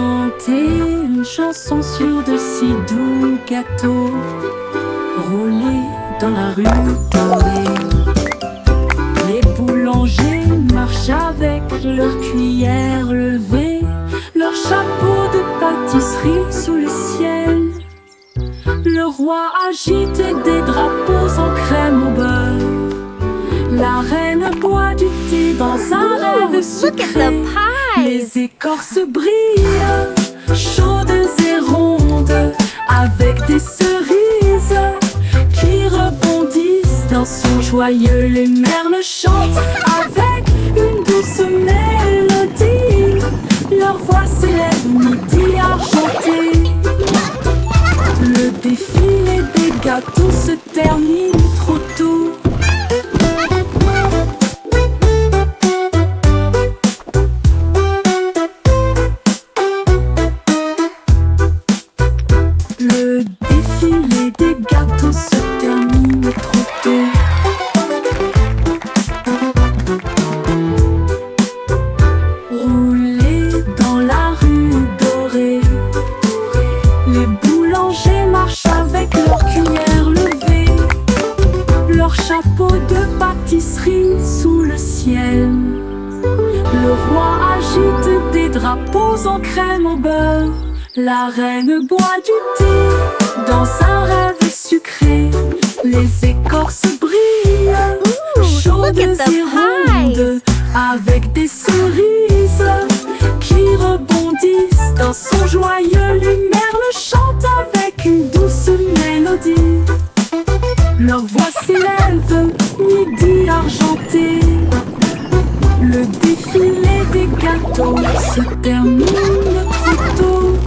chanter une chanson sur de si doux gâteaux, roulés dans la rue dorée. Les boulangers marchent avec leurs cuillères levées, leurs chapeaux de pâtisserie sous le ciel. Le roi agite des drapeaux en crème au beurre. La reine boit du thé dans un rêve sucré. Les écorces brillent, chaudes et rondes, avec des cerises qui rebondissent dans son joyeux. Les merles chantent avec une douce mélodie, leur voix s'élève midi argenté. Le défilé des gâteaux se termine trop tôt. Le défilé des gâteaux se termine trop tôt. Rouler dans la rue dorée, les boulangers marchent avec leurs cuillères levées, leurs chapeaux de pâtisserie sous le ciel. Le roi agite des drapeaux en crème au beurre. La reine boit du thé dans un rêve sucré. Les écorces brillent, chaudes et rondes, avec des cerises qui rebondissent dans son joyeux. Les merles chantent avec une douce mélodie, leur voix s'élève midi argenté. Le défilé des gâteaux se termine trop tôt.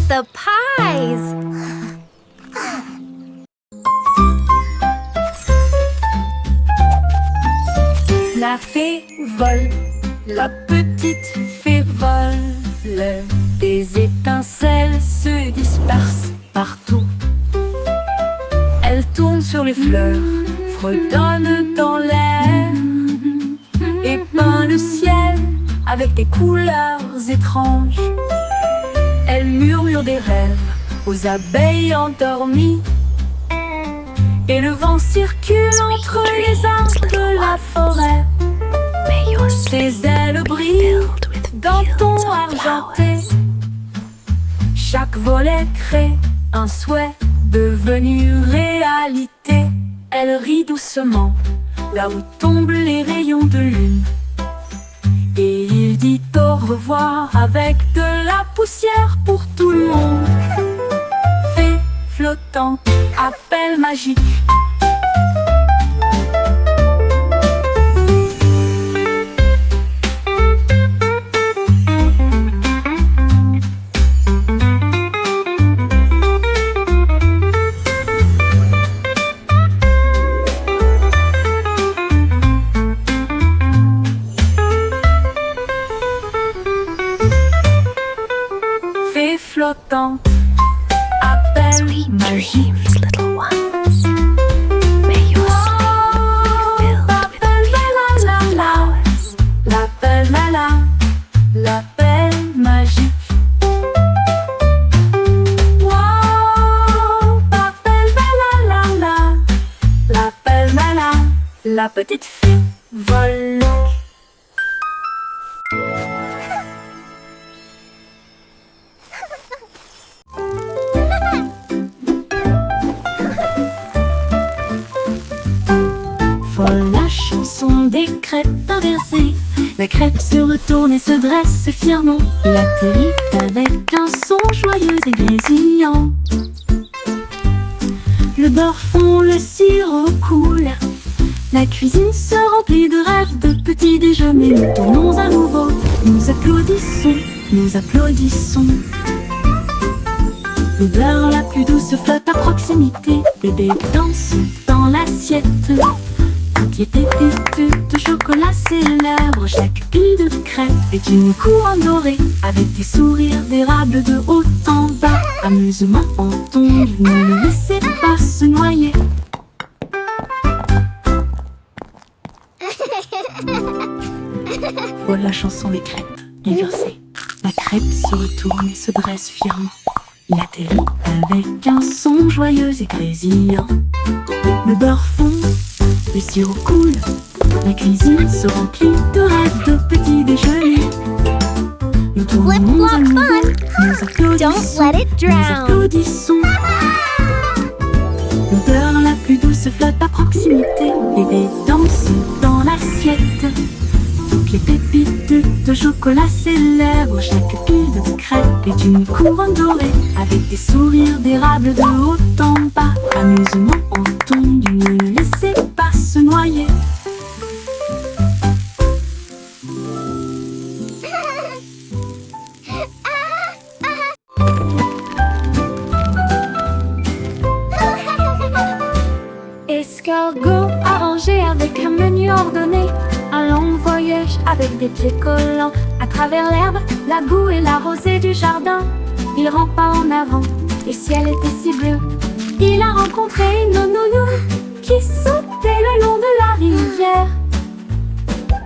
The pies! La fée vole, la petite fée vole. Des étincelles se dispersent partout. Elle tourne sur les fleurs, fredonne dans l'air et peint le ciel avec des couleurs étranges. Elle murmure des rêves aux abeilles endormies, et le vent circule entre les arbres de la forêt. Ses ailes brillent d'un ton argenté. Chaque volet crée un souhait devenu réalité. Elle rit doucement là où tombent les rayons de lune, et il dit au revoir avec de la poussière pour tout le monde. Fée flottante, appel magique. Flottante, appel magique. Little ones. May your sleep be filled with beautiful flowers. L'appel l'appel magique. Wow, l'appel la petite fée vole. Folle la chanson des crêpes inversées. La crêpe se retourne et se dresse fièrement. Il atterrit avec un son joyeux et grésillant. Le beurre fond, le sirop coule. La cuisine se remplit de rêves, de petits déjeuners. Nous tournons à nouveau, nous applaudissons, nous applaudissons. L'odeur la plus douce flotte à proximité. Bébé danse dans l'assiette. Toutes les pépites de chocolat célèbrent chaque pile de crêpes et d'une couronne dorée, avec des sourires d'érable de haut en bas. Amusement en tombe, ne le laissez pas se noyer. Voilà la chanson des crêpes, les versets. La crêpe se retourne et se dresse fièrement. Il atterrit avec un son joyeux et grésillant. Le beurre fond, le sirop coule, la cuisine se remplit de rêves de petits déjeuners. Nous tournons à nouveau, nous applaudissons, nous applaudissons. L'odeur la plus douce flotte à proximité. Bébé danse dans l'assiette. Toutes les pépites de chocolat célèbrent. Chaque pile de crêpes est une couronne dorée, avec des sourires d'érable de haut en bas. Amusement en tombe, ne le laissez pas se noyer. Escargot arrangé avec un menu ordonné. Un long voyage avec des pieds collants à travers l'herbe, la boue et la rosée du jardin. Il rampa en avant, le ciel était si bleu. Il a rencontré une nounou qui sautait le long de la rivière.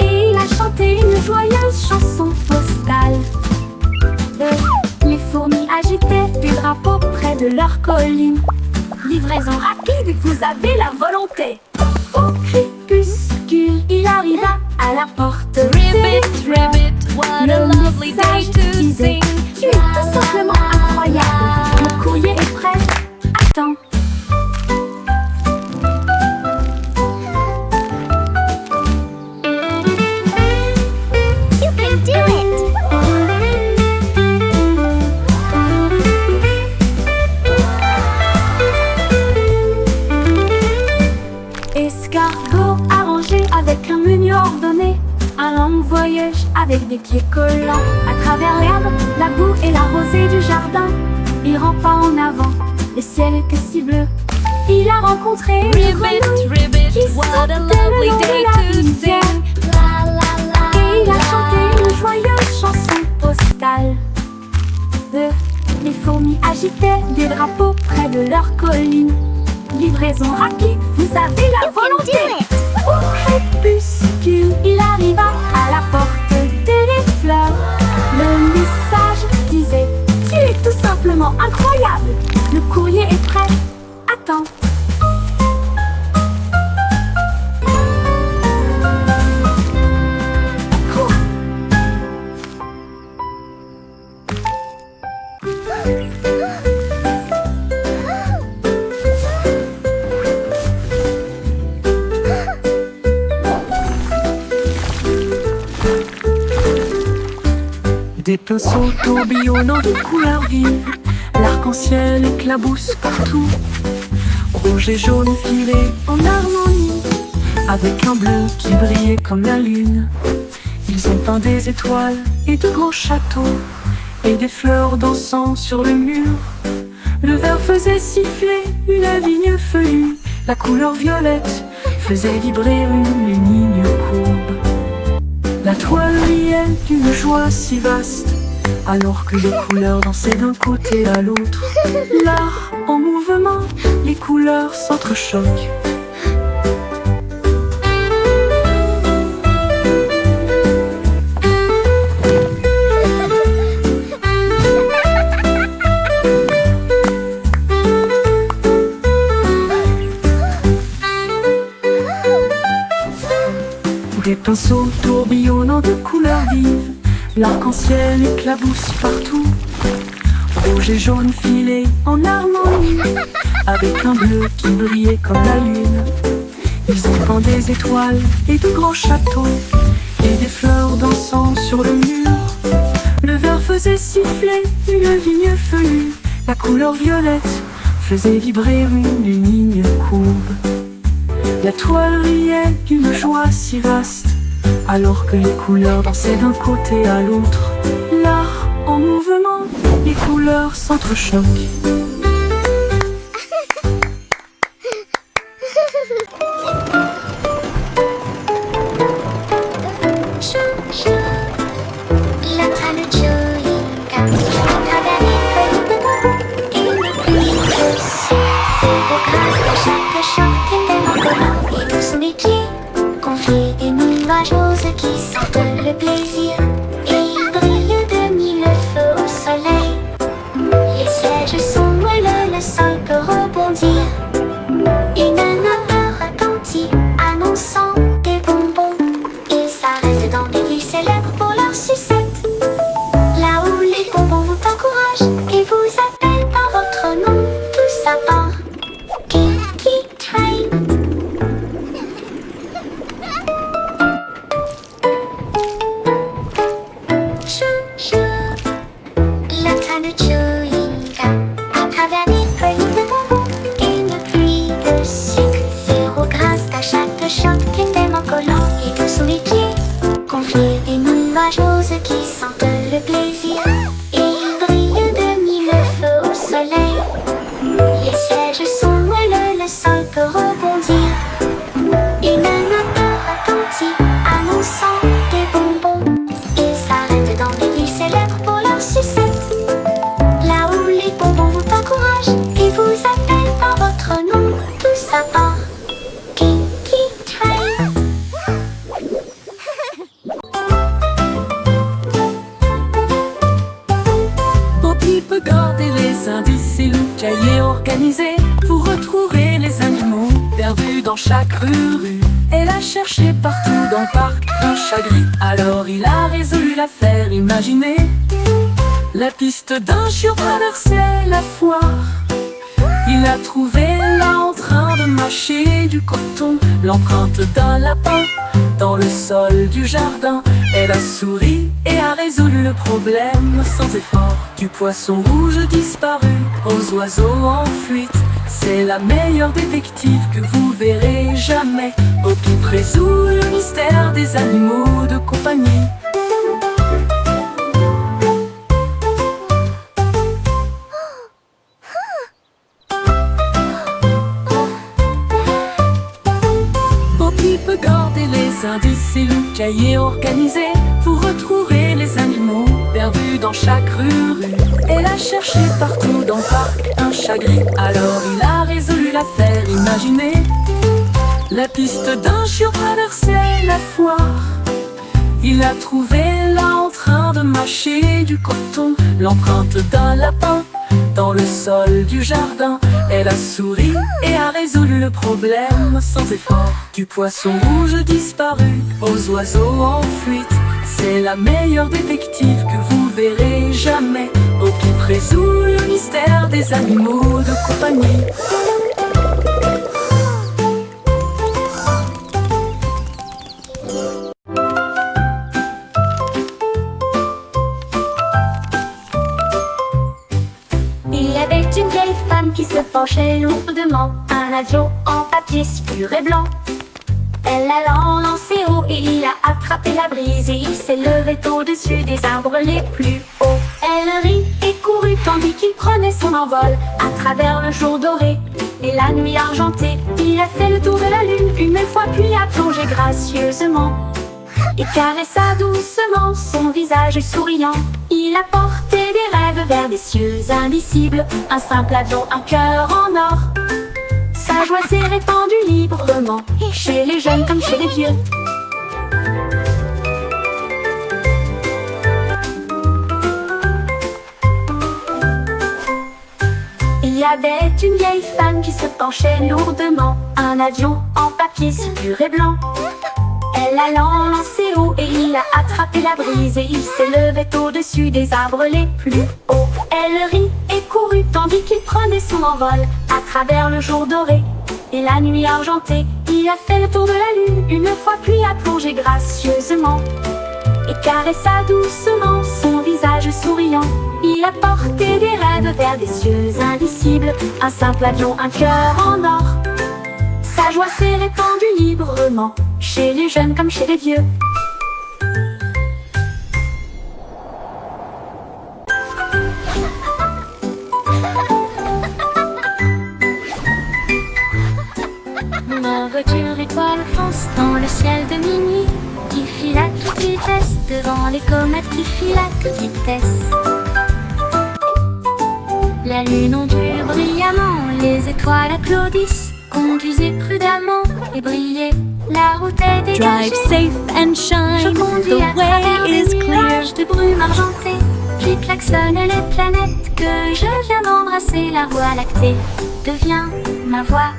Et il a chanté une joyeuse chanson postale. Les fourmis agitaient des drapeaux près de leur colline. Livraison rapide, vous avez la volonté. Au crépuscule, il arriva à la porte. Ribbit, ribbit, what a lovely day to sing. Tu es tout simplement incroyable. Le courrier est prêt. Attends. You can do it! Escargot arrangé avec un menu ordonné. Un long voyage avec des pieds collants à travers l'herbe, la boue et la rosée du jardin. Il rampa en avant, le ciel était si bleu. Il a rencontré une Ribbit, grenouille ribbit, qui what sautait a le lovely long de day la to rivière. sing. La la la. Et il a chanté une joyeuse chanson postale. Les fourmis agitaient des drapeaux près de leur colline. Livraison rapide, vous avez la volonté. Au crépuscule, il arriva à la porte des fleurs. Le message disait: tu es tout simplement incroyable. Le courrier est prêt. Attends. Cours. Des pinceaux tourbillonnant de couleurs vives, l'arc-en-ciel éclabousse partout. Rouge et jaune filés en harmonie, avec un bleu qui brillait comme la lune. Ils ont peint des étoiles et de grands châteaux, et des fleurs dansant sur le mur. Le verre faisait siffler une vigne feuillue, la couleur violette faisait vibrer une ligne courbe. La toile riait d'une joie si vaste, alors que les couleurs dansaient d'un côté à l'autre. L'art en mouvement, les couleurs s'entrechoquent. Des pinceaux tourbillonnant de couleurs vives, l'arc-en-ciel éclabousse partout. Rouge et jaune filés en harmonie, avec un bleu qui brillait comme la lune. Ils ont peint des étoiles et de grands châteaux, et des fleurs dansant sur le mur. Le verre faisait siffler une vigne feuillue, la couleur violette faisait vibrer une ligne courbe. La toile riait d'une joie si vaste, alors que les couleurs dansaient d'un côté à l'autre. L'art en mouvement, les couleurs s'entrechoquent. chaque rue. Elle a cherché partout dans le parc un chat gris. Alors il a résolu l'affaire, imaginez. La piste d'un chiot traversait la foire. Il a trouvé là en train de mâcher du coton l'empreinte d'un lapin dans le sol du jardin. Elle a souri et a résolu le problème sans effort. Du poisson rouge disparu aux oiseaux en fuite. C'est la meilleure détective que vous verrez jamais. Au-Pip résout le mystère des animaux de compagnie. Au-Pip peut garder les indices et le cahier organisé pour retrouver les animaux perdus dans chaque rue. Elle a cherché partout dans le parc un chat gris. Alors il a résolu l'affaire, imaginez. La piste d'un chiot traversait la foire. Il a trouvé là en train de mâcher du coton l'empreinte d'un lapin dans le sol du jardin. Elle a souri et a résolu le problème sans effort. Du poisson rouge disparu aux oiseaux en fuite. C'est la meilleure détective que vous verrez jamais. Au-Pip résout le mystère des animaux de compagnie. Il y avait une vieille femme qui se penchait lourdement. Un avion en papier si pur et blanc. Elle l'a lancé haut et il a attrapé la brise. Et il s'est levé au-dessus des arbres les plus hauts. Elle rit et courut tandis qu'il prenait son envol à travers le jour doré et la nuit argentée. Il a fait le tour de la lune une fois puis a plongé gracieusement et caressa doucement son visage souriant. Il a porté des rêves vers des cieux indicibles. Un simple avion, un cœur en or. Sa joie s'est répandue librement, chez les jeunes comme chez les vieux. Il y avait une vieille femme qui se penchait lourdement. Un avion en papier si pur et blanc. Elle l'a lancé haut et il a attrapé la brise. Et il s'est levé au-dessus des arbres les plus hauts. Elle rit et courut tandis qu'il prenait son envol à travers le jour doré et la nuit argentée. Il a fait le tour de la lune une fois puis a plongé gracieusement et caressa doucement son visage souriant. Il a porté des rêves vers des cieux indicibles. Un simple avion, un cœur en or. Sa joie s'est répandue librement, chez les jeunes comme chez les vieux. Ma voiture étoile fonce dans le ciel de minuit, qui file à toute vitesse devant les comètes qui filent à toute vitesse. La lune ondule brillamment, les étoiles applaudissent. Conduisez prudemment et brillez, la route est dégagée. Drive safe and shine, Je conduis the à travers way des is clear. nuages de brume argentée. Puis klaxonne les planètes que je viens d'embrasser. La voie lactée devient ma voix,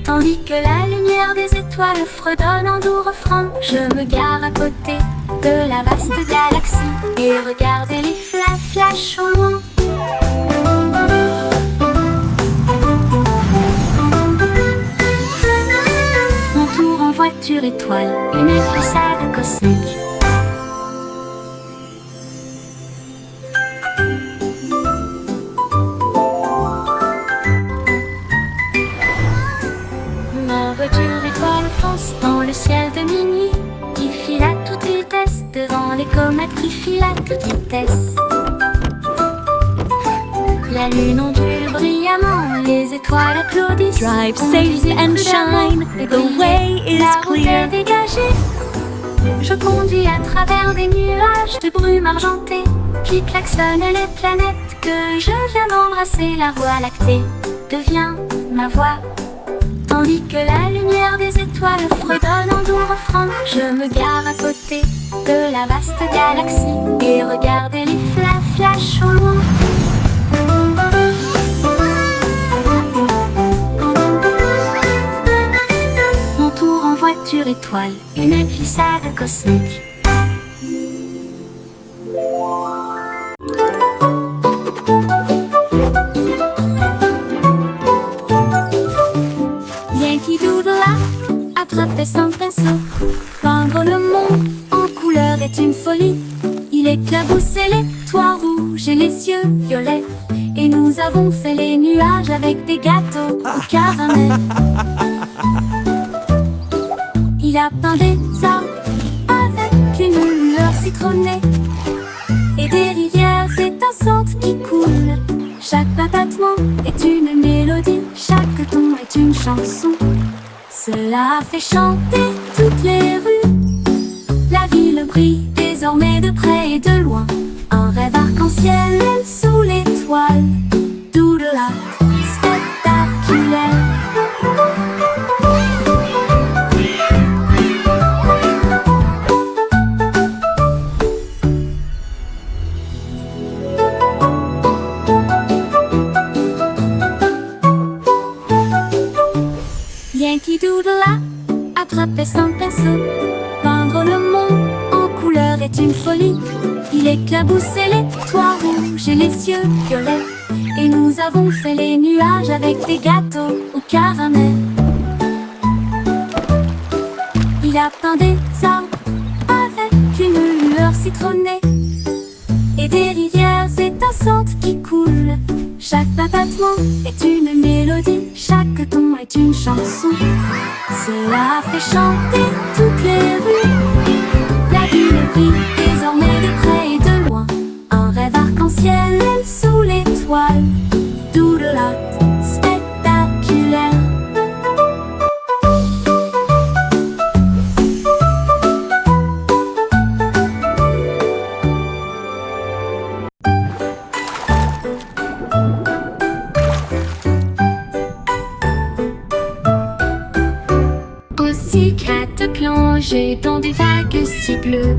tandis que la lumière des étoiles fredonne en doux refrain. Je me gare à côté de la vaste galaxie et regardez les flashs au loin. Mon tour en voiture étoile, une glissade cosmique. Ma voiture étoile fonce dans le ciel de minuit, qui file à toute vitesse devant les comètes qui filent à toute vitesse. La lune ondule brillamment, les étoiles applaudissent. Drive Conduisez safe and prudemment shine, et the brillez, way is la route clear. est dégagée. Je conduis à travers des nuages de brume argentée, qui klaxonnent les planètes que je viens d'embrasser. La voie lactée devient ma voix, tandis que la lumière des étoiles fredonne en doux refrain. Je me gare à côté de la vaste galaxie et regardez les flashs au loin. étoile, une glissade cosmique. Yankee Doodle a attrapé son pinceau. Peindre le monde en couleur est une folie. Il éclaboussait les toits rouges et les cieux violets. Et nous avons fait les nuages avec des gâteaux au caramel. Il a peint des arbres avec une lueur citronnée et des rivières étincelantes qui coulent. Chaque battement est une mélodie, chaque ton est une chanson. Cela a fait chanter toutes les rues. La ville brille désormais de près et de loin. Un rêve arc-en-ciel sous l'étoile. Doodle art spectaculaire. Yankee Doodle a attrapé son pinceau. Peindre le monde en couleur est une folie. Il éclaboussait les toits rouges et les cieux violets. Et nous avons fait les nuages avec des gâteaux au caramel. Il a peint des arbres avec une lueur citronnée et des rivières étincelantes qui coulent. Chaque battement est une mélodie, chaque ton est une chanson. Cela a fait chanter toutes les rues. La ville brille désormais de près et de loin. Un rêve arc-en-ciel sous l'étoile. Doodle art spectaculaire. Pussycat plongeait dans des vagues si bleues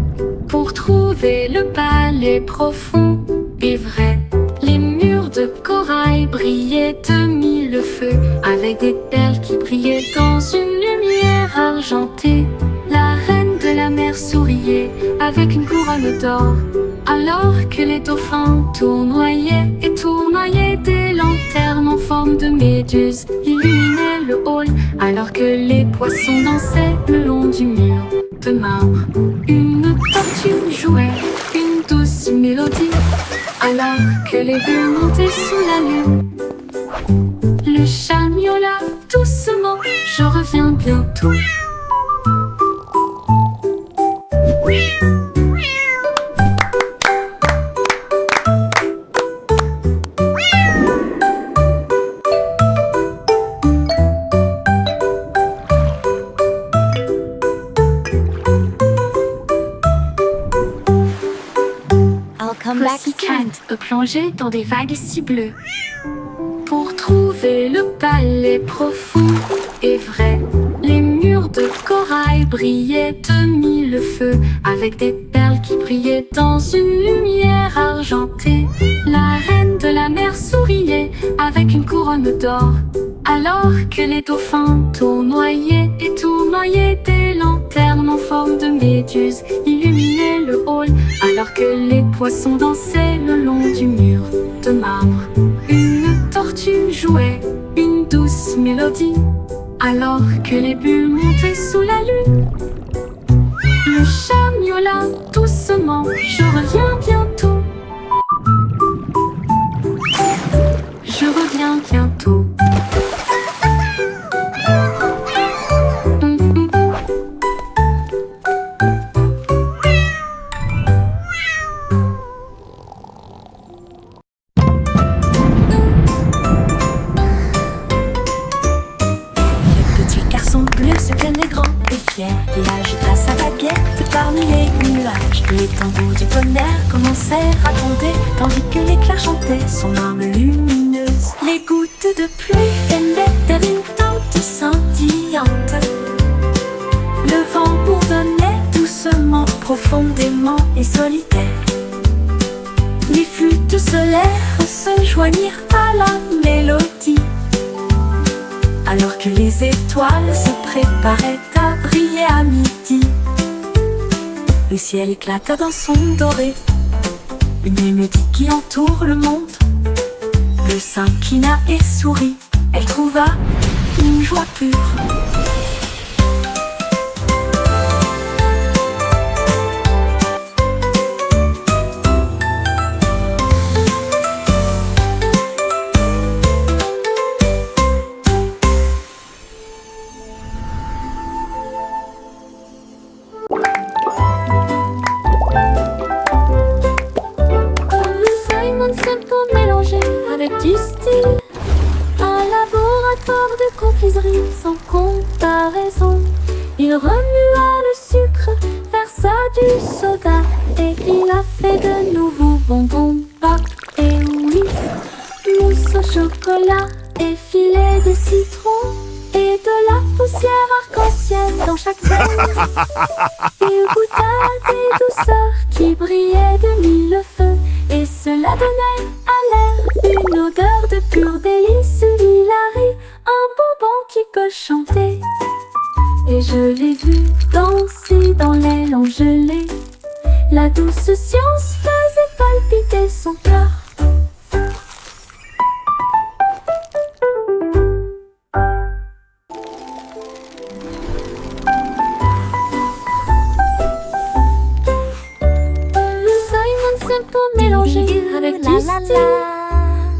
pour trouver le palais profond et vrai. Les murs de corail brillaient de mille feux avec des perles qui brillaient dans une lumière argentée. La reine de la mer souriait avec une couronne d'or alors que les dauphins tournoyaient et tournoyaient. Des lanternes en forme de méduse illuminaient le hall alors que les poissons dansaient le long du mur de marbre. Une tortue jouait une douce mélodie alors que les bulles montaient sous la lune. Le chat miaula doucement, je reviens bientôt. Pussycat plongeait dans des vagues si bleues pour trouver le palais profond et vrai. Les murs de corail brillaient de mille feux avec des perles qui brillaient dans une lumière argentée. La reine de la mer souriait avec une couronne d'or alors que les dauphins tournoyaient et tournoyaient. Des lanternes en forme de méduse illuminaient le hall alors que les poissons dansaient le long du mur de marbre. Une tortue jouait une douce mélodie alors que les bulles montaient sous la lune. Le chat miaula doucement, je reviens bientôt. Je reviens bientôt. Il agita sa baguette parmi les nuages. Les tambours du tonnerre commencèrent à gronder tandis que l'éclair chantait son arme lumineuse. Les gouttes de pluie venaient vers une tente scintillante. Le vent bourdonnait doucement, profondément et solitaire. Les flûtes solaires se joignirent à la mélodie alors que les étoiles se préparaient à briller à midi. Le ciel éclata d'un son doré, une mélodie qui entoure le monde. Le sein clina et sourit, elle trouva une joie pure. Avec du style, un laboratoire de confiserie sans comparaison. Il remua le sucre, versa du soda et il a fait de nouveaux bonbons, pop et whiz, mousse au chocolat et filet de citron et de la poussière arc-en-ciel dans chaque veine. Il goûta des douceurs qui brillaient de mille feux et cela donnait à l'air une odeur de pur délice. Hilary, un bonbon qui peut chanter. Et je l'ai vu danser dans l'aile engelée. La douce science faisait palpiter son cœur. Avec du style,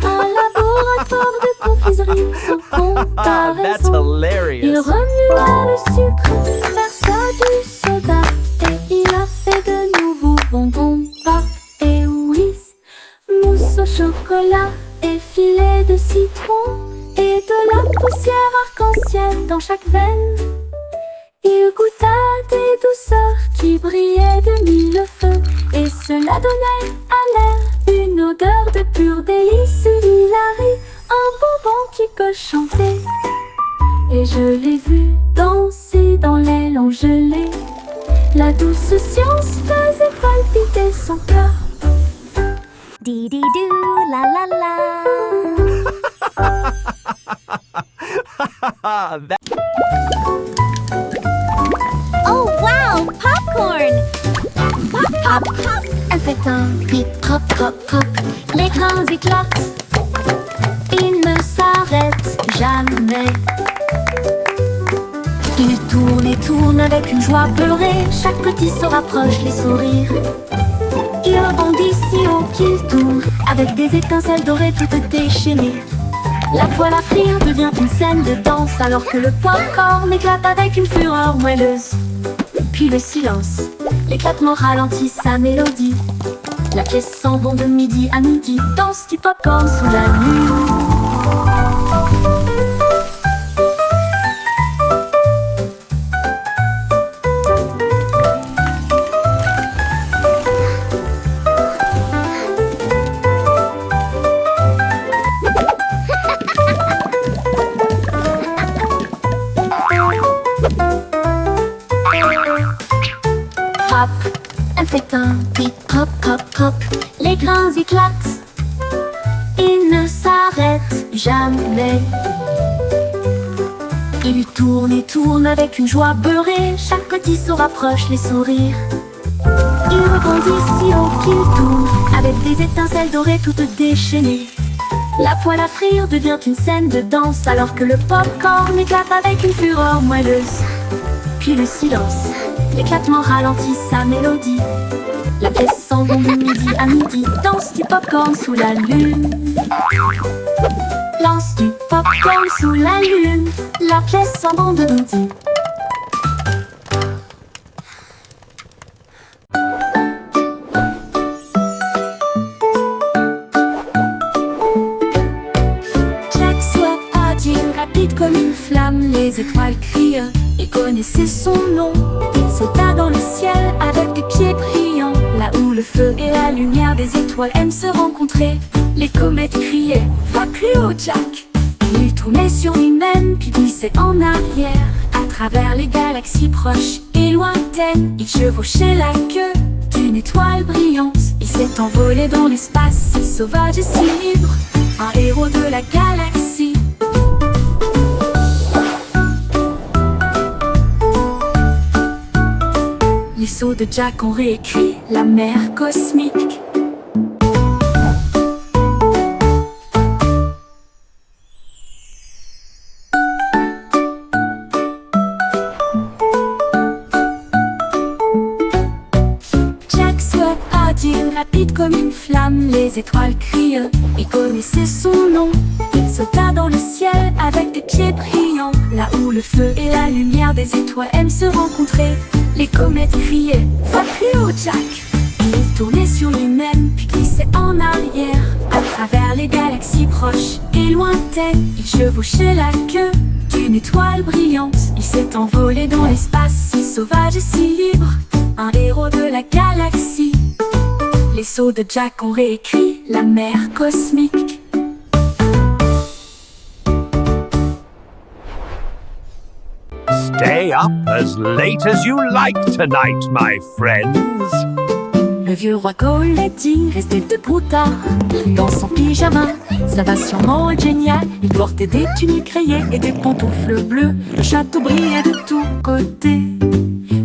un laboratoire de confiserie sans That's comparaison. hilarious. Il remua le sucre, versa du soda et il a fait de nouveaux bonbons, pop et whiz, mousse au chocolat et filet de citron et de la poussière arc-en-ciel dans chaque veine. Il goûta des douceurs qui brillaient de mille feux et cela donnait à l'air une odeur de pur délice. Hilary, un bonbon qui peut chanter. Et je l'ai vu danser dans l'aile engelée. La douce science faisait palpiter son cœur. Dee-dee-doo, la la la. Oh wow, popcorn! Pop, pop, pop. Elle fait un bip, pop, pop, pop. L'écran éclate. Il ne s'arrête jamais. Il tourne et tourne avec une joie beurrée. Chaque petit se rapproche, les sourires. Il rebondit si haut qu'il tourne, avec des étincelles dorées toutes déchaînées. La poêle à frire devient une scène de danse, alors que le popcorn éclate avec une fureur moelleuse. Puis le silence, l'éclatement ralentit sa mélodie. La pièce sent bon de midi à midi, danse du popcorn sous la lune. Pop, elle fait un beat, pop, pop, pop. Les grains éclatent, ils ne s'arrêtent jamais. Il tourne et tourne avec une joie beurrée. Chaque petit se rapproche, les sourires. Il rebondit si haut qu'il tourne, avec des étincelles dorées toutes déchaînées. La poêle à frire devient une scène de danse, alors que le popcorn éclate avec une fureur moelleuse. Puis le silence, l'éclatement ralentit sa mélodie. La pièce sent bon de midi à midi, danse du popcorn sous la lune. Lance du popcorn sous la lune, la pièce sent bon de midi. Jack soit agile, rapide comme une flamme, les étoiles crient, il connaissait son nom. Il sauta dans le ciel avec des pieds brillants, là où le feu et la lumière des étoiles aiment se rencontrer. Les comètes criaient, va plus haut Jack. Il tournait sur lui-même puis glissait en arrière, à travers les galaxies proches et lointaines. Il chevauchait la queue d'une étoile brillante. Il s'est envolé dans l'espace, si sauvage et si libre, un héros de la galaxie. Les sauts de Jack ont réécrit la mer cosmique. Jack soit agile, rapide comme une flamme, les étoiles crient et connaissaient son nom. Il sauta dans le ciel avec des pieds brillants, là où le feu et la lumière des étoiles aiment se rencontrer. Les comètes criaient « Va plus haut, Jack !» Il tournait sur lui-même, puis glissait en arrière. À travers les galaxies proches et lointaines, il chevauchait la queue d'une étoile brillante. Il s'est envolé dans l'espace, si sauvage et si libre, un héros de la galaxie. Les sauts de Jack ont réécrit la mer cosmique. Stay up as late as you like tonight, my friends. Le vieux roi Goleti restait debout tard, dans son pyjama. Ça va sûrement être génial. Il portait des tuniques rayées et des pantoufles bleues. Le château brillait de tous côtés.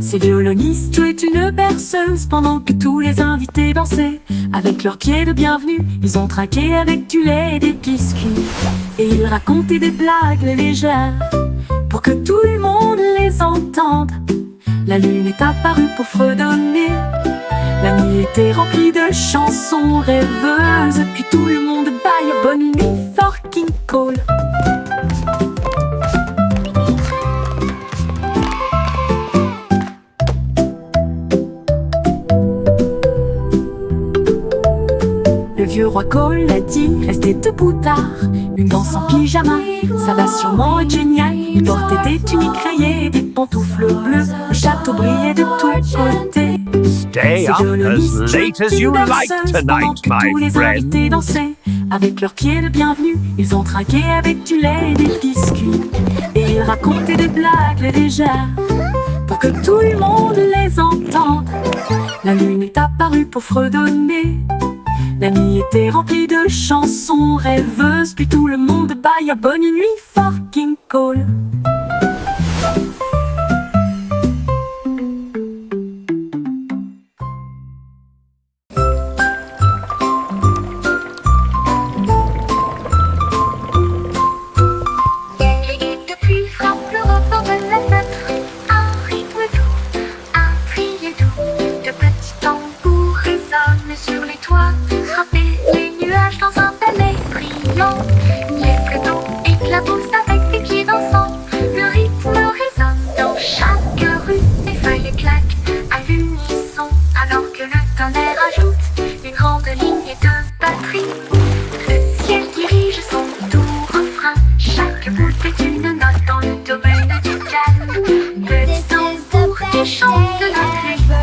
Ses violonistes jouaient une berceuse pendant que tous les invités dansaient. Avec leurs pieds de bienvenue, ils ont trinqué avec du lait et des biscuits. Et ils racontaient des blagues légères pour que tout le monde les entende. La lune est apparue pour fredonner. La nuit était remplie de chansons rêveuses. Puis tout le monde baille bonne nuit, fucking cool. Le vieux roi Goleti restait debout tard, une danse en pyjama. Ça va sûrement être génial. Il portait des tuniques rayées et des pantoufles bleues. Le château brillait de tous côtés. Stay up as late as you like tonight, tous my les invités friends. dansaient. Avec leurs pieds de bienvenue, ils ont trinqué avec du lait et des biscuits. Et ils racontaient des blagues légères pour que tout le monde les entende. La lune est apparue pour fredonner. La nuit était remplie de chansons rêveuses. Puis tout le monde baille bonne nuit, fucking cool. Depuis frappe le rebord de la fenêtre, un rythme doux, un cri doux. De petits tambours résonnent sur les toits, frapper les nuages dans un ballet brillant. Les fleurs d'eau éclaboussent avec des pieds dansants. Le rythme résonne dans chaque rue, les feuilles claquent à l'unisson, alors que le tonnerre ajoute une grande ligne de batterie. Le ciel dirige son doux refrain, chaque bout est une note dans le domaine du calme. Petit tambour qui chante la pluie.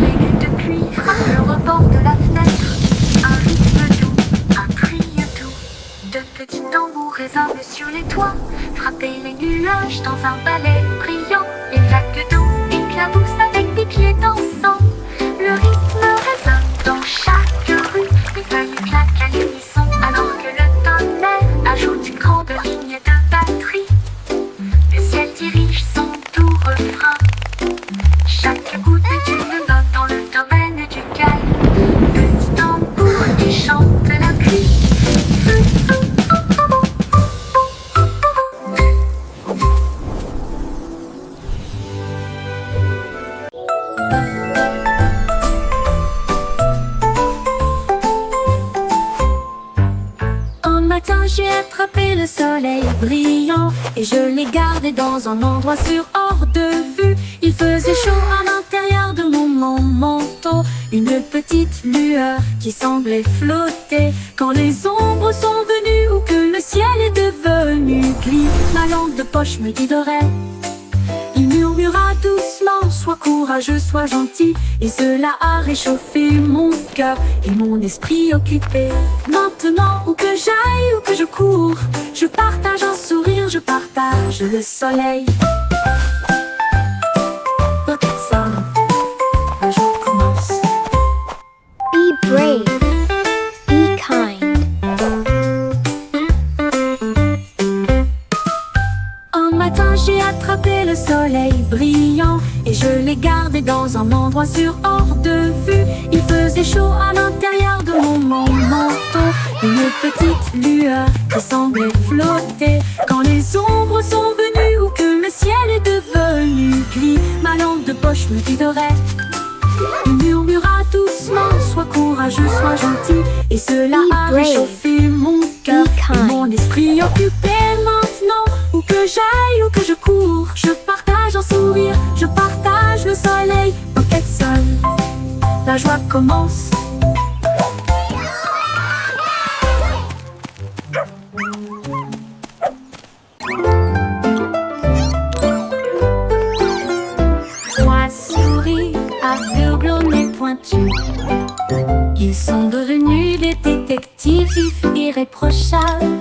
Les gouttes de pluie frappent le rebord de la fenêtre. Un rythme doux, un cri doux. De petits tambours résonnent sur les toits, frapper les nuages dans un ballet brillant. Les vagues d'eau éclaboussent avec des pieds dansants. Le rythme résonne dans chaque rue, les feuilles claquent à l'unisson, alors que le tonnerre ajoute une grande ligne de batterie. Le ciel dirige son doux refrain. Chaque goutte est une note dans le domaine du calme. Petit tambour qui chante la pluie. Un matin j'ai attrapé le soleil brillant et je l'ai gardé dans un endroit sûr hors de vue. Il faisait chaud à l'intérieur de mon manteau, une petite lueur qui semblait flotter. Quand les ombres sont venues ou que le ciel est devenu gris, ma lampe de poche me guiderait. Il murmura doucement, sois courageux, sois gentil. Et cela a réchauffé mon cœur et mon esprit occupé. Maintenant, où que j'aille, où que je cours, je partage un sourire, je partage le soleil. But some, un jour brillants. Et je les gardais dans un endroit sûr hors de vue. Il faisait chaud à l'intérieur de mon manteau. Une petite lueur qui semblait flotter. Quand les ombres sont venues ou que le ciel est devenu gris, ma lampe de poche me guiderait. Il murmura doucement, sois courageux, sois gentil. Et cela a réchauffé mon cœur et mon esprit occupé maintenant. Où que j'aille, où que je cours, je partage un sourire, je partage le soleil. En quête seule, la joie commence. Moi souris, aveugle au nez pointu. Ils sont devenus des détectives irréprochables.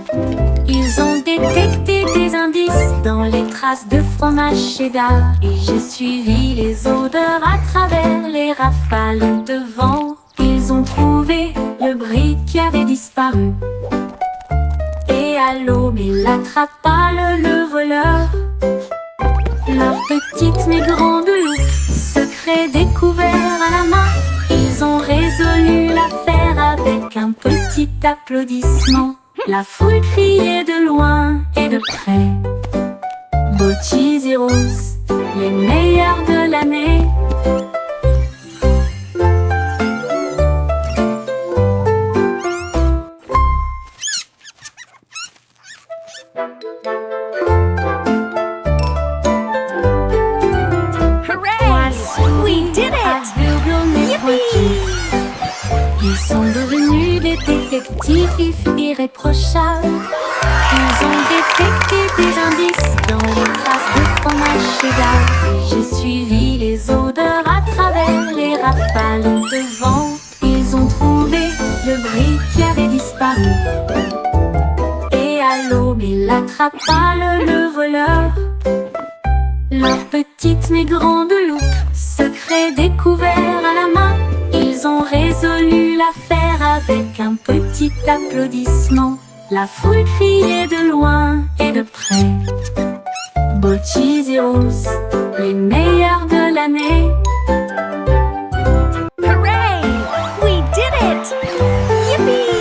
Ils ont détecté des indices dans les traces de fromage cheddar. Et j'ai suivi les odeurs à travers les rafales de vent. Ils ont trouvé le brick qui avait disparu. Et à l'aube, il attrapa le voleur. Leur petite mais grande loupe, secret découvert à la main. Ils ont résolu l'affaire avec un petit applaudissement. La foule criait de loin et de près. Beaux cheese et roses, les meilleurs de l'année. Ils sont devenus des détectives irréprochables. Ils ont détecté des indices dans les traces de fromage cheddar. Et j'ai suivi les odeurs à travers les rafales de vent. Ils ont trouvé le brick qui avait disparu. Et à l'aube, il attrapa le voleur. Leur petite mais grande loupe, secret découvert à la main. Ils ont résolu l'affaire avec un petit applaudissement. La foule criait de loin et de près. Beaux cheese et roses, les meilleurs de l'année. Hooray! We did it! Yippee!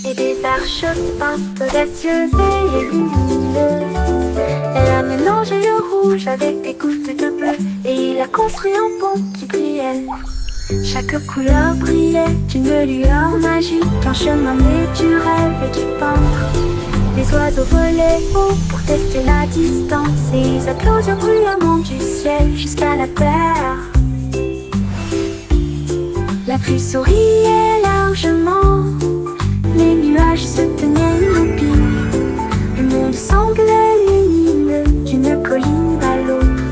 Et des arches peintes audacieuses et lumineuses. Elle a mélangé le rouge avec des gouttes de bleu. Et il a construit un pont qui brillait. Chaque couleur brillait d'une lueur magique. Un chemin né du rêve et du peintre. Les oiseaux volaient haut pour tester la distance. Et ils applaudirent bruyamment du ciel jusqu'à la terre. La pluie souriait largement. Les nuages se tenaient immobiles. Le monde semblait lumineux d'une colline à l'autre.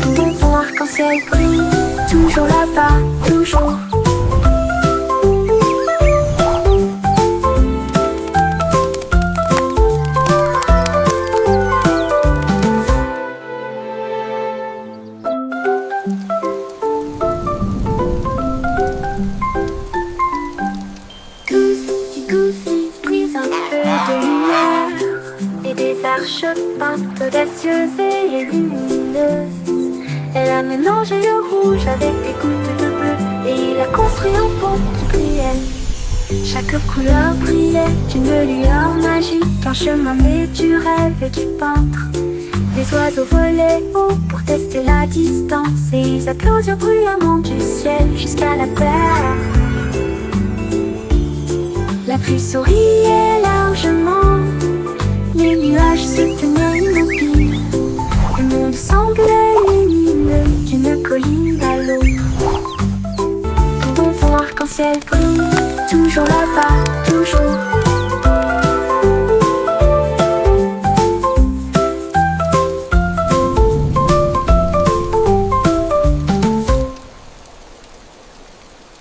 Pouvons voir arc-en-ciel brille, toujours là-bas, toujours. Peintes audacieuses et lumineuses. Elle a mélangé le rouge avec des gouttes de bleu. Et il a construit un pont qui brillait. Chaque couleur brillait d'une lueur magique. Un chemin né du rêve et du peintre. Les oiseaux volaient haut pour tester la distance. Et ils applaudirent bruyamment du ciel jusqu'à la terre. La pluie souriait largement. Les nuages se tenaient immobiles. Le monde semblait lumineux d'une colline à l'autre. Pouvons voir arc-en-ciel brille, toujours là-bas, toujours.